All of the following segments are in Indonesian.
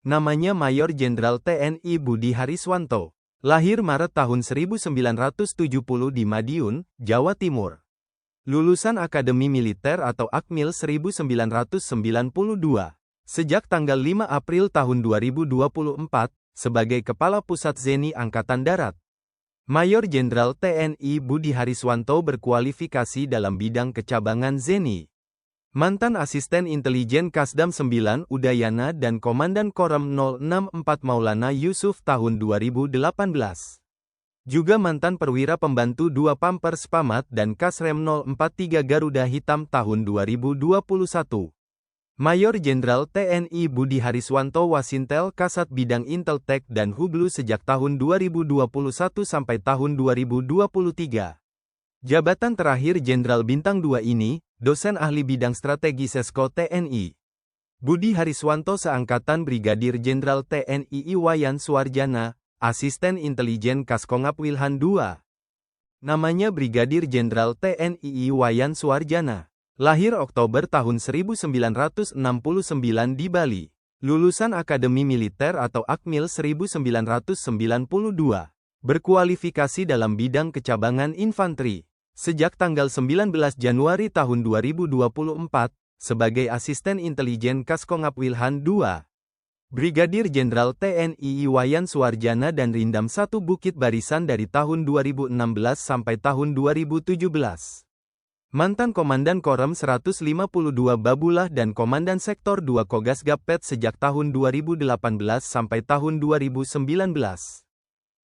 Namanya Mayor Jenderal TNI Budi Hariswanto. Lahir Maret tahun 1970 di Madiun, Jawa Timur. Lulusan Akademi Militer atau Akmil 1992. Sejak tanggal 5 April tahun 2024, sebagai Kepala Pusat Zeni Angkatan Darat. Mayor Jenderal TNI Budi Hariswanto berkualifikasi dalam bidang kecabangan Zeni. Mantan Asisten Intelijen Kasdam 9 Udayana dan Komandan Korem 064 Maulana Yusuf tahun 2018. Juga mantan Perwira Pembantu 2 Pampers Pamat dan Kasrem 043 Garuda Hitam tahun 2021. Mayor Jenderal TNI Budi Hariswanto Wasintel Kasat Bidang Inteltek dan Hublu sejak tahun 2021 sampai tahun 2023. Jabatan terakhir Jenderal Bintang 2 ini, dosen ahli bidang strategi Sesko TNI. Budi Hariswanto seangkatan Brigadir Jenderal TNI Iwayan Suwarjana, Asisten Intelijen Kaskongap Wilhan II. Namanya Brigadir Jenderal TNI Iwayan Suwarjana. Lahir Oktober tahun 1969 di Bali. Lulusan Akademi Militer atau Akmil 1992. Berkualifikasi dalam bidang kecabangan infanteri. Sejak tanggal 19 Januari tahun 2024, sebagai Asisten Intelijen Kaskongap Wilhan II. Brigadir Jenderal TNI Iwayan Suwarjana dan Rindam 1 Bukit Barisan dari tahun 2016 sampai tahun 2017. Mantan Komandan Korem 152 Babulah dan Komandan Sektor 2 Kogas Gapet sejak tahun 2018 sampai tahun 2019.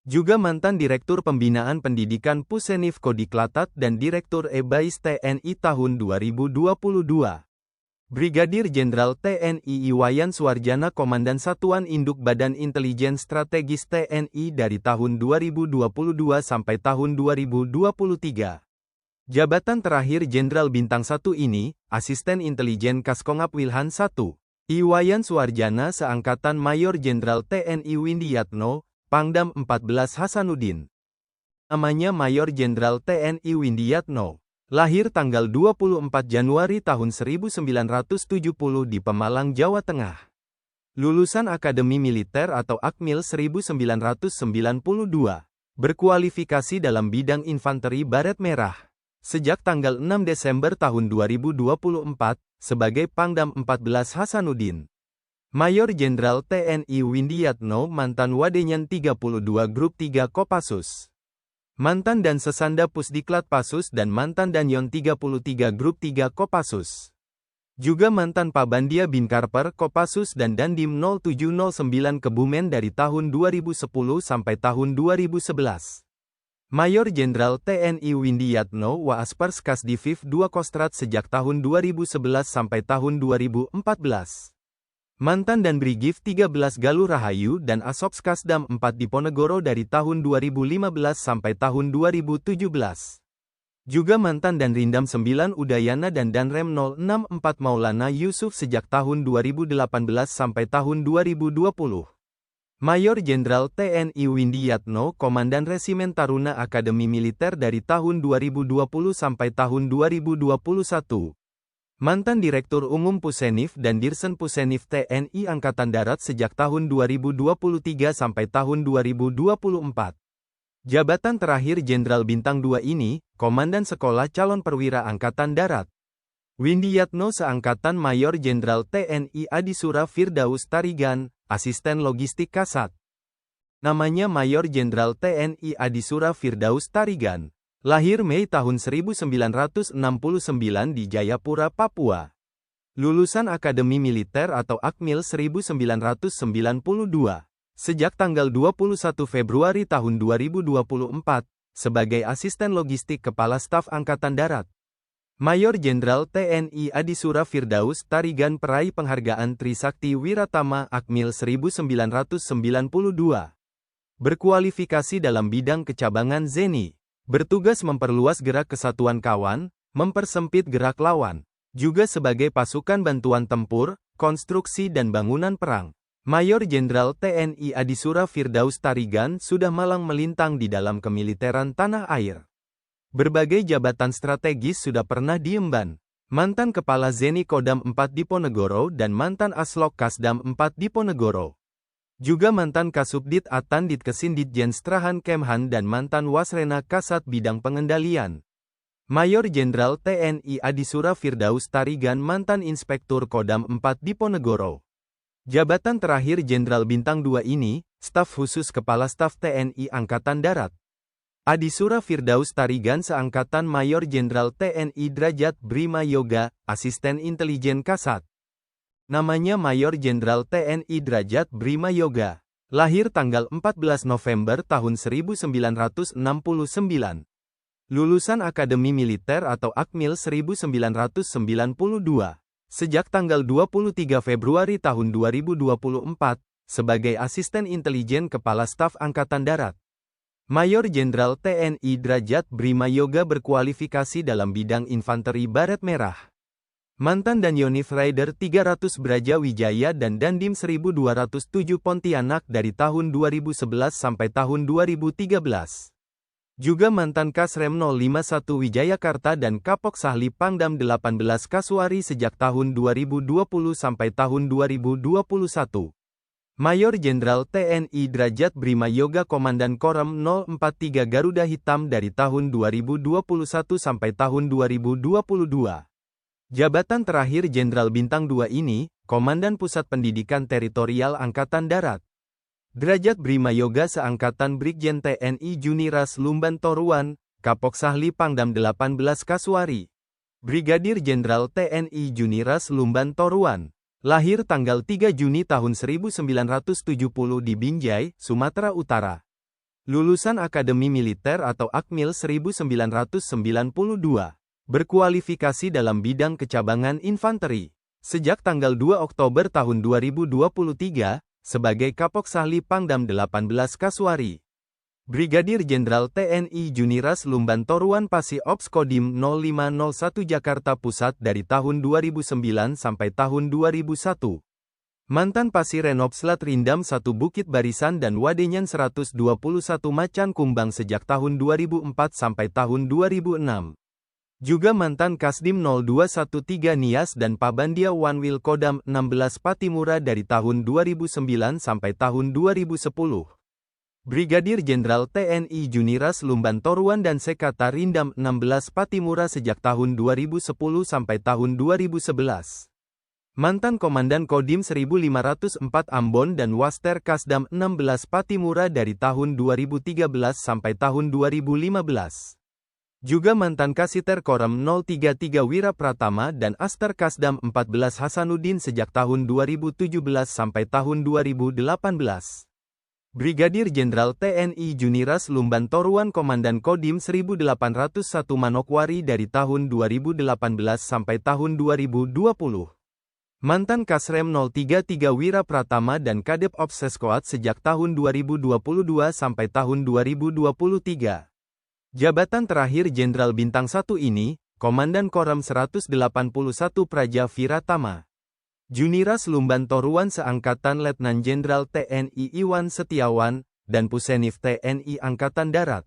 Juga mantan Direktur Pembinaan Pendidikan Pusenif Kodiklatat dan Direktur EBAIS TNI tahun 2022. Brigadir Jenderal TNI Iwayan Suwarjana Komandan Satuan Induk Badan Intelijen Strategis TNI dari tahun 2022 sampai tahun 2023. Jabatan terakhir Jenderal Bintang 1 ini, Asisten Intelijen Kaskongap Wilhan I. Iwayan Suwarjana seangkatan Mayor Jenderal TNI Windiyatno, Pangdam 14 Hasanuddin. Namanya Mayor Jenderal TNI Windiyatno. Lahir tanggal 24 Januari tahun 1970 di Pemalang, Jawa Tengah. Lulusan Akademi Militer atau Akmil 1992. Berkualifikasi dalam bidang infanteri baret merah. Sejak tanggal 6 Desember tahun 2024, sebagai Pangdam 14 Hasanuddin. Mayor Jenderal TNI Windiyatno mantan Wadenyan 32 Grup 3 Kopassus. Mantan dan Sesanda Pusdiklat Pasus dan mantan Danyon 33 Grup 3 Kopassus. Juga mantan Pabandia Binkarper Kopassus dan Dandim 0709 Kebumen dari tahun 2010 sampai tahun 2011. Mayor Jenderal TNI Windiyatno Waaspers Kasdiviv 2 Kostrat sejak tahun 2011 sampai tahun 2014. Mantan dan Brigif 13 Galuh Rahayu dan Asops Kasdam 4 Diponegoro dari tahun 2015 sampai tahun 2017. Juga mantan dan Rindam 9 Udayana dan Danrem 064 Maulana Yusuf sejak tahun 2018 sampai tahun 2020. Mayor Jenderal TNI Windiyatno Komandan Resimen Taruna Akademi Militer dari tahun 2020 sampai tahun 2021. Mantan Direktur Umum Pusenif dan Dirsen Pusenif TNI Angkatan Darat sejak tahun 2023 sampai tahun 2024. Jabatan terakhir Jenderal Bintang 2 ini, Komandan Sekolah Calon Perwira Angkatan Darat. Windiyatno seangkatan Mayor Jenderal TNI Adisura Firdaus Tarigan, Asisten Logistik Kasat. Namanya Mayor Jenderal TNI Adisura Firdaus Tarigan. Lahir Mei tahun 1969 di Jayapura, Papua. Lulusan Akademi Militer atau Akmil 1992. Sejak tanggal 21 Februari tahun 2024, sebagai Asisten Logistik Kepala Staf Angkatan Darat. Mayor Jenderal TNI Adisura Firdaus Tarigan peraih penghargaan Trisakti Wiratama Akmil 1992. Berkualifikasi dalam bidang kecabangan Zeni. Bertugas memperluas gerak kesatuan kawan, mempersempit gerak lawan. Juga sebagai pasukan bantuan tempur, konstruksi dan bangunan perang. Mayor Jenderal TNI Adisura Firdaus Tarigan sudah malang melintang di dalam kemiliteran tanah air. Berbagai jabatan strategis sudah pernah diemban. Mantan Kepala Zeni Kodam 4 Diponegoro dan mantan Aslok Kasdam 4 Diponegoro. Juga mantan Kasubdit Atan Ditkesin Ditjen Strahan Kemhan dan mantan Wasrena Kasat Bidang Pengendalian. Mayor Jenderal TNI Adisura Firdaus Tarigan mantan Inspektur Kodam 4 Diponegoro. Jabatan terakhir Jenderal Bintang 2 ini, Staf Khusus Kepala Staf TNI Angkatan Darat. Adisura Firdaus Tarigan seangkatan Mayor Jenderal TNI Derajat Brima Yoga, Asisten Intelijen Kasat. Namanya Mayor Jenderal TNI Derajat Brima Yoga. Lahir tanggal 14 November tahun 1969. Lulusan Akademi Militer atau Akmil 1992. Sejak tanggal 23 Februari tahun 2024, sebagai Asisten Intelijen Kepala Staf Angkatan Darat. Mayor Jenderal TNI Derajat Brima Yoga berkualifikasi dalam bidang infanteri baret merah. Mantan Danionif Raider 300 Braja Wijaya dan Dandim 1207 Pontianak dari tahun 2011 sampai tahun 2013. Juga mantan Kasrem 051 Wijayakarta dan Kapok Sahli Pangdam 18 Kasuari sejak tahun 2020 sampai tahun 2021. Mayor Jenderal TNI Derajat Brima Yoga Komandan Korem 043 Garuda Hitam dari tahun 2021 sampai tahun 2022. Jabatan terakhir Jenderal Bintang 2 ini, Komandan Pusat Pendidikan Teritorial Angkatan Darat. Derajat Brima Yoga seangkatan Brigjen TNI Juniras Lumban Toruan, Kapok Sahli Pangdam 18 Kasuari. Brigadir Jenderal TNI Juniras Lumban Toruan. Lahir tanggal 3 Juni tahun 1970 di Binjai, Sumatera Utara. Lulusan Akademi Militer atau Akmil 1992. Berkualifikasi dalam bidang kecabangan infanteri. Sejak tanggal 2 Oktober tahun 2023, sebagai Kapok Sahli Pangdam 18 Kasuari. Brigadir Jenderal TNI Juniras Lumban Toruan Pasi Ops Kodim 0501 Jakarta Pusat dari tahun 2009 sampai tahun 2001. Mantan Pasi Renopslat Rindam 1 Bukit Barisan dan Wadenyan 121 Macan Kumbang sejak tahun 2004 sampai tahun 2006. Juga mantan Kasdim 0213 Nias dan Pabandia Wanwil Kodam 16 Patimura dari tahun 2009 sampai tahun 2010. Brigadir Jenderal TNI Juniras Lumban Toruan dan Sekata Rindam 16 Patimura sejak tahun 2010 sampai tahun 2011. Mantan Komandan Kodim 1504 Ambon dan Waster Kasdam 16 Patimura dari tahun 2013 sampai tahun 2015. Juga mantan Kasiter Korem 033 Wira Pratama dan Aster Kasdam 14 Hasanuddin sejak tahun 2017 sampai tahun 2018. Brigadir Jenderal TNI Juniras Lumban Toruan Komandan Kodim 1801 Manokwari dari tahun 2018 sampai tahun 2020. Mantan Kasrem 033 Wira Pratama dan Kadep Ops Seskoat sejak tahun 2022 sampai tahun 2023. Jabatan terakhir Jenderal Bintang 1 ini, Komandan Korem 181 Praja Viratama. Juniras Lumban Toruan seangkatan Letnan Jenderal TNI Iwan Setiawan, dan Pusenif TNI Angkatan Darat.